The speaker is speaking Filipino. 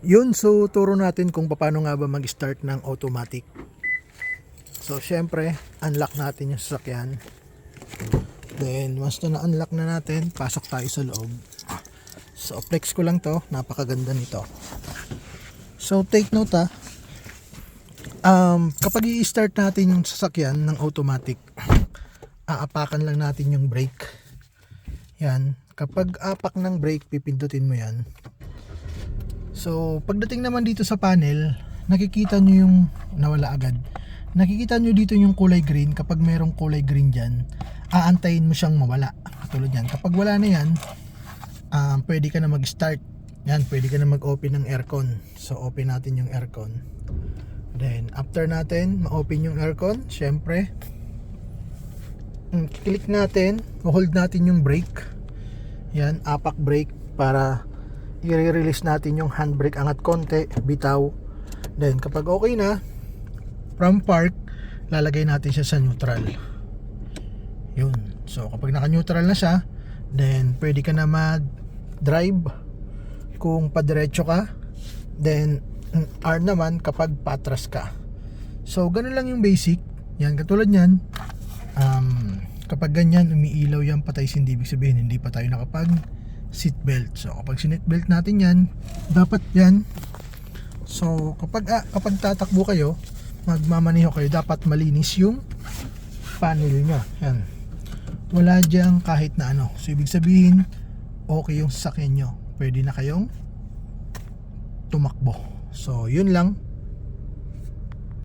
Yun, so turo natin kung paano nga ba mag-start ng automatic. So syempre, unlock natin yung sasakyan. Then once na na-unlock na natin, pasok tayo sa loob. So flex ko lang to, napakaganda nito. So take note kapag i-start natin yung sasakyan ng automatic, aapakan lang natin yung brake. Yan, kapag apak ng brake, pipindutin mo yan. So pagdating naman dito sa panel, nakikita nyo yung nawala agad. Nakikita nyo dito yung kulay green. Kapag merong kulay green dyan, aantayin mo siyang mawala. Tulad yan, kapag wala na yan, pwede ka na mag-start. Yan, pwede ka na mag-open ng aircon. So open natin yung aircon. Then after natin ma-open yung aircon, syempre click natin, hold natin yung brake. Yan, apak brake para i-release natin yung handbrake. Angat konti, bitaw. Then kapag okay na, from park, lalagay natin siya sa neutral. Yun. So kapag naka-neutral na siya, then pwede ka na mag-drive kung padiretso ka. Then R naman kapag patras ka. So ganun lang yung basic. Yan, katulad yan. Kapag ganyan umiilaw yan patay, hindi ibig sabihin hindi pa tayo nakapag seatbelt. So kapag sinitbelt natin yan, dapat yan. So kapag tatakbo kayo, magmamaneho kayo, dapat malinis yung panel nyo. Yan, wala dyan kahit na ano. So ibig sabihin okay yung sasakyan nyo, pwede na kayong tumakbo. So yun lang.